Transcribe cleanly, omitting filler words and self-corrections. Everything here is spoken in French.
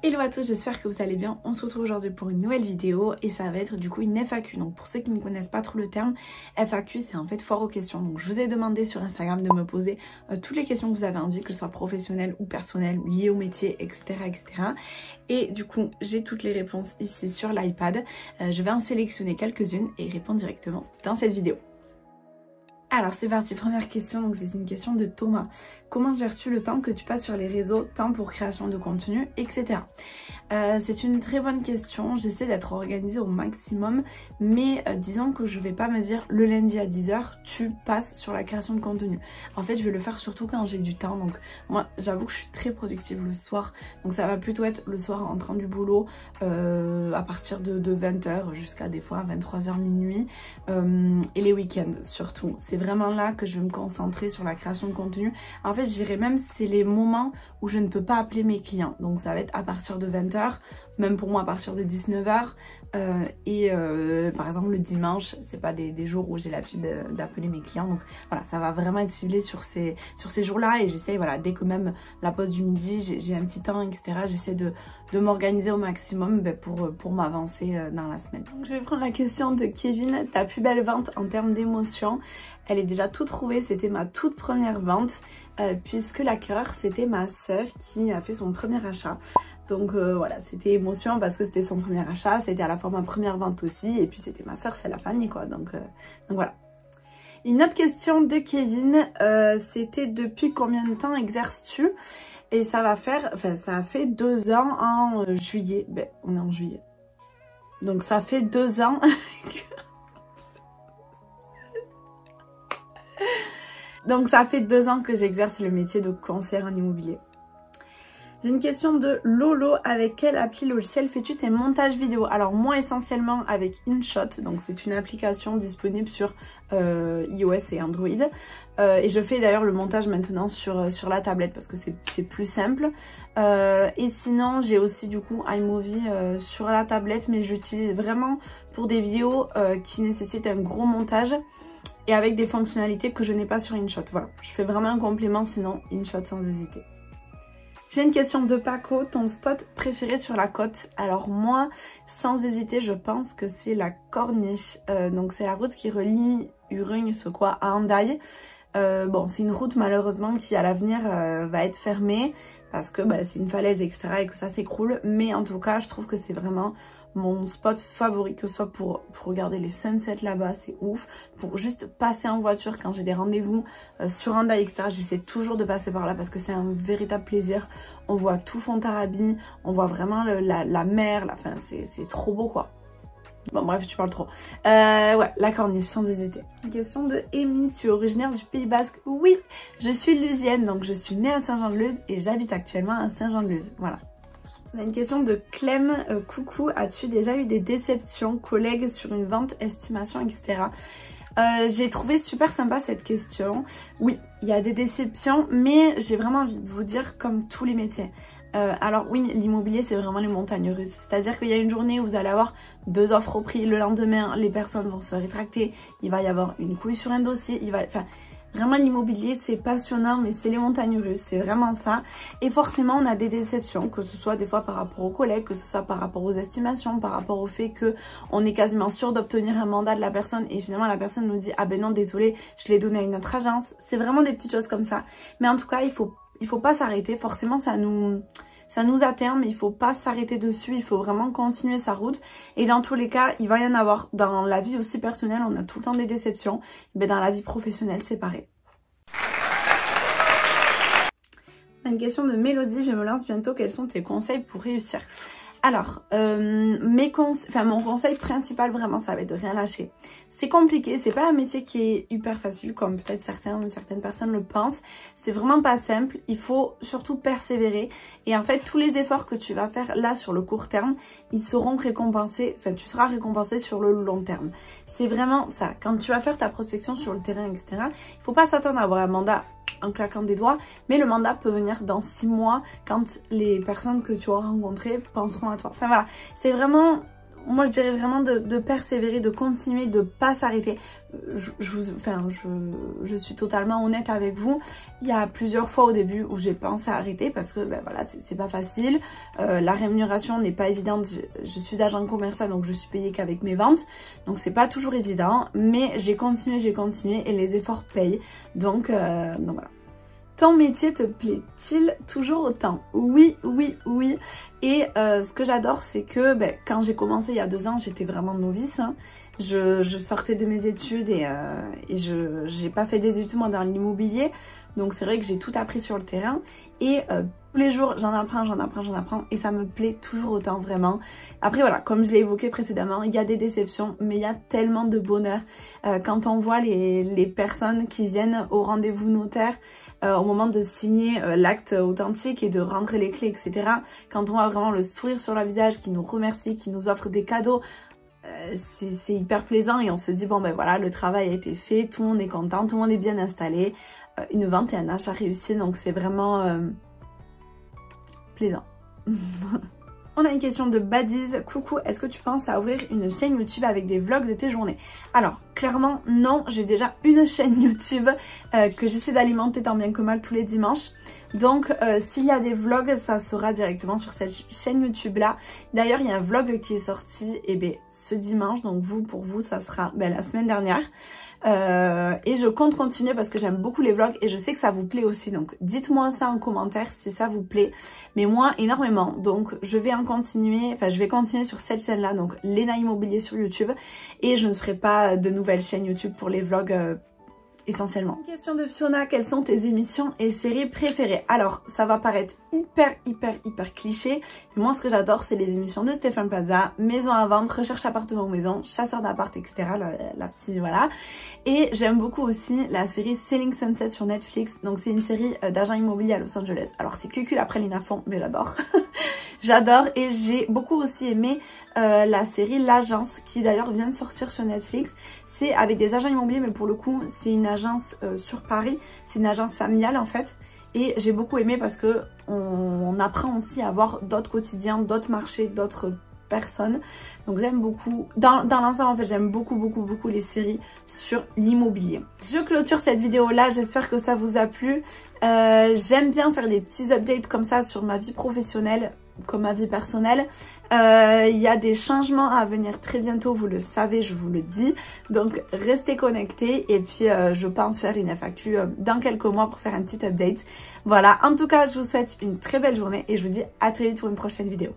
Hello à tous, j'espère que vous allez bien. On se retrouve aujourd'hui pour une nouvelle vidéo et ça va être du coup une FAQ. Donc pour ceux qui ne connaissent pas trop le terme, FAQ c'est en fait foire aux questions. Donc je vous ai demandé sur Instagram de me poser toutes les questions que vous avez envie, que ce soit professionnelles ou personnelles, liées au métier, etc. etc. Et du coup j'ai toutes les réponses ici sur l'iPad. Je vais en sélectionner quelques-unes et y répondre directement dans cette vidéo. Alors c'est parti, première question, donc c'est une question de Thomas. Comment gères-tu le temps que tu passes sur les réseaux, temps pour création de contenu, etc. C'est une très bonne question, j'essaie d'être organisée au maximum, mais disons que je vais pas me dire le lundi à 10 h tu passes sur la création de contenu. En fait je vais le faire surtout quand j'ai du temps, donc moi j'avoue que je suis très productive le soir, donc ça va plutôt être le soir en rentrant du boulot, à partir de 20 h jusqu'à des fois 23 h minuit, et les week-ends surtout. C'est vraiment là que je vais me concentrer sur la création de contenu. En fait, je dirais même c'est les moments où je ne peux pas appeler mes clients. Donc ça va être à partir de 20 h, même pour moi à partir de 19 h. Par exemple le dimanche, c'est pas des jours où j'ai l'habitude d'appeler mes clients. Donc voilà, ça va vraiment être ciblé sur ces jours-là. Et j'essaie, voilà, dès que même la pause du midi, j'ai un petit temps, etc. J'essaie de m'organiser au maximum pour m'avancer dans la semaine. Donc je vais prendre la question de Kevin. Ta plus belle vente en termes d'émotion? Elle est déjà toute trouvée, c'était ma toute première vente, puisque l'acquéreur c'était ma sœur qui a fait son premier achat. Donc voilà, c'était émotion parce que c'était son premier achat, c'était à la fois ma première vente aussi, et puis c'était ma sœur, c'est la famille quoi, donc voilà. Une autre question de Kevin, c'était depuis combien de temps exerces-tu? Et ça va faire, enfin ça a fait 2 ans en juillet, ben on est en juillet. Donc ça fait 2 ans Donc ça fait 2 ans que j'exerce le métier de conseillère en immobilier. J'ai une question de Lolo. Avec quelle appli logiciel fais-tu tes montages vidéo? Alors moi essentiellement avec InShot, donc c'est une application disponible sur iOS et Android. Et je fais d'ailleurs le montage maintenant sur la tablette parce que c'est plus simple. Et sinon j'ai aussi du coup iMovie sur la tablette, mais j'utilise vraiment pour des vidéos qui nécessitent un gros montage et avec des fonctionnalités que je n'ai pas sur InShot. Voilà, je fais vraiment un complément, sinon InShot sans hésiter. J'ai une question de Paco. Ton spot préféré sur la côte? Alors moi, sans hésiter, je pense que c'est la Corniche. Donc c'est la route qui relie Urrugne-Secoua à Hendaye. Bon, c'est une route malheureusement qui à l'avenir va être fermée parce que c'est une falaise, etc. et que ça s'écroule. Mais en tout cas, je trouve que c'est vraiment mon spot favori, que ce soit pour regarder les sunsets là-bas, c'est ouf. Pour juste passer en voiture quand j'ai des rendez-vous sur Hendaye, etc. J'essaie toujours de passer par là parce que c'est un véritable plaisir. On voit tout Fontarabie, on voit vraiment la mer, enfin c'est trop beau quoi. Bon bref, tu parles trop. Ouais, la Corniche, sans hésiter. Une question de Amy, tu es originaire du Pays Basque? Oui, je suis lusienne, donc je suis née à Saint-Jean-de-Luz et j'habite actuellement à Saint-Jean-de-Luz, voilà. On a une question de Clem, coucou, as-tu déjà eu des déceptions, collègues sur une vente, estimation, etc. J'ai trouvé super sympa cette question. Oui, il y a des déceptions, mais j'ai vraiment envie de vous dire comme tous les métiers. Alors oui, l'immobilier c'est vraiment les montagnes russes, c'est-à-dire qu'il y a une journée où vous allez avoir 2 offres au prix, le lendemain les personnes vont se rétracter, il va y avoir une couille sur un dossier, enfin vraiment l'immobilier c'est passionnant, mais c'est les montagnes russes, c'est vraiment ça. Et forcément on a des déceptions, que ce soit des fois par rapport aux collègues, que ce soit par rapport aux estimations, par rapport au fait que on est quasiment sûr d'obtenir un mandat de la personne et finalement la personne nous dit ah ben non désolé, je l'ai donné à une autre agence. C'est vraiment des petites choses comme ça, mais en tout cas il faut pas s'arrêter. Forcément ça nous atteint, mais il faut pas s'arrêter dessus, il faut vraiment continuer sa route. Et dans tous les cas, il va y en avoir. Dans la vie aussi personnelle, on a tout le temps des déceptions. Mais dans la vie professionnelle, c'est pareil. Une question de Mélodie, je me lance bientôt, quels sont tes conseils pour réussir? Alors, mon conseil principal vraiment, ça va être de rien lâcher. C'est compliqué, c'est pas un métier qui est hyper facile comme peut-être certaines personnes le pensent. C'est vraiment pas simple, il faut surtout persévérer. Et en fait, tous les efforts que tu vas faire là sur le court terme, ils seront récompensés, enfin tu seras récompensé sur le long terme. C'est vraiment ça. Quand tu vas faire ta prospection sur le terrain, etc., il faut pas s'attendre à avoir un mandat en claquant des doigts, mais le mandat peut venir dans 6 mois quand les personnes que tu auras rencontrées penseront à toi. Enfin voilà, c'est vraiment, moi je dirais vraiment de persévérer, de continuer, de pas s'arrêter. Je suis totalement honnête avec vous. Il y a plusieurs fois au début où j'ai pensé à arrêter parce que ben voilà, c'est pas facile. La rémunération n'est pas évidente. Je suis agent commercial, donc je suis payée qu'avec mes ventes. Donc c'est pas toujours évident. Mais j'ai continué et les efforts payent. Donc voilà. Ton métier te plaît-il toujours autant? Oui, oui, oui. Et ce que j'adore, c'est que ben, quand j'ai commencé il y a 2 ans, j'étais vraiment novice. Hein. Je sortais de mes études et j'ai pas fait des études moi dans l'immobilier. Donc c'est vrai que j'ai tout appris sur le terrain. Et tous les jours, j'en apprends. Et ça me plaît toujours autant, vraiment. Après voilà, comme je l'ai évoqué précédemment, il y a des déceptions, mais il y a tellement de bonheur. Quand on voit les personnes qui viennent au rendez-vous notaire, au moment de signer l'acte authentique et de rentrer les clés, etc. Quand on voit vraiment le sourire sur leur visage, qui nous remercie, qui nous offre des cadeaux, c'est hyper plaisant et on se dit bon ben voilà, le travail a été fait, tout le monde est content, tout le monde est bien installé, une vente et un achat réussi, donc c'est vraiment plaisant. On a une question de Badiz. Coucou, est-ce que tu penses à ouvrir une chaîne YouTube avec des vlogs de tes journées? Alors, clairement, non. J'ai déjà une chaîne YouTube que j'essaie d'alimenter tant bien que mal tous les dimanches. Donc, s'il y a des vlogs, ça sera directement sur cette chaîne YouTube-là. D'ailleurs, il y a un vlog qui est sorti ce dimanche. Donc, pour vous, ça sera la semaine dernière. Et je compte continuer parce que j'aime beaucoup les vlogs et je sais que ça vous plaît aussi, donc dites-moi ça en commentaire si ça vous plaît, mais moi énormément. Donc je vais continuer sur cette chaîne là, donc Léna Immobilier sur YouTube, et je ne ferai pas de nouvelles chaînes YouTube pour les vlogs essentiellement. Question de Fiona, quelles sont tes émissions et séries préférées? Alors ça va paraître hyper cliché, mais moi ce que j'adore c'est les émissions de Stéphane Plaza, Maison à vendre, Recherche appartement ou maison, Chasseur d'appart, etc. la petite voilà. Et j'aime beaucoup aussi la série Selling Sunset sur Netflix, donc c'est une série d'agents immobiliers à Los Angeles. Alors c'est cucul après Lina Font, mais j'adore. J'adore, et j'ai beaucoup aussi aimé la série L'Agence, qui d'ailleurs vient de sortir sur Netflix. C'est avec des agents immobiliers, mais pour le coup c'est une agence sur Paris, c'est une agence familiale en fait. Et j'ai beaucoup aimé parce que on apprend aussi à voir d'autres quotidiens, d'autres marchés, d'autres personnes. Donc j'aime beaucoup, dans l'ensemble en fait, j'aime beaucoup les séries sur l'immobilier. Je clôture cette vidéo là, j'espère que ça vous a plu. J'aime bien faire des petits updates comme ça sur ma vie professionnelle comme ma vie personnelle. Il y a des changements à venir très bientôt, vous le savez, je vous le dis. Donc restez connectés et puis je pense faire une FAQ dans quelques mois pour faire un petit update. Voilà, en tout cas je vous souhaite une très belle journée et je vous dis à très vite pour une prochaine vidéo.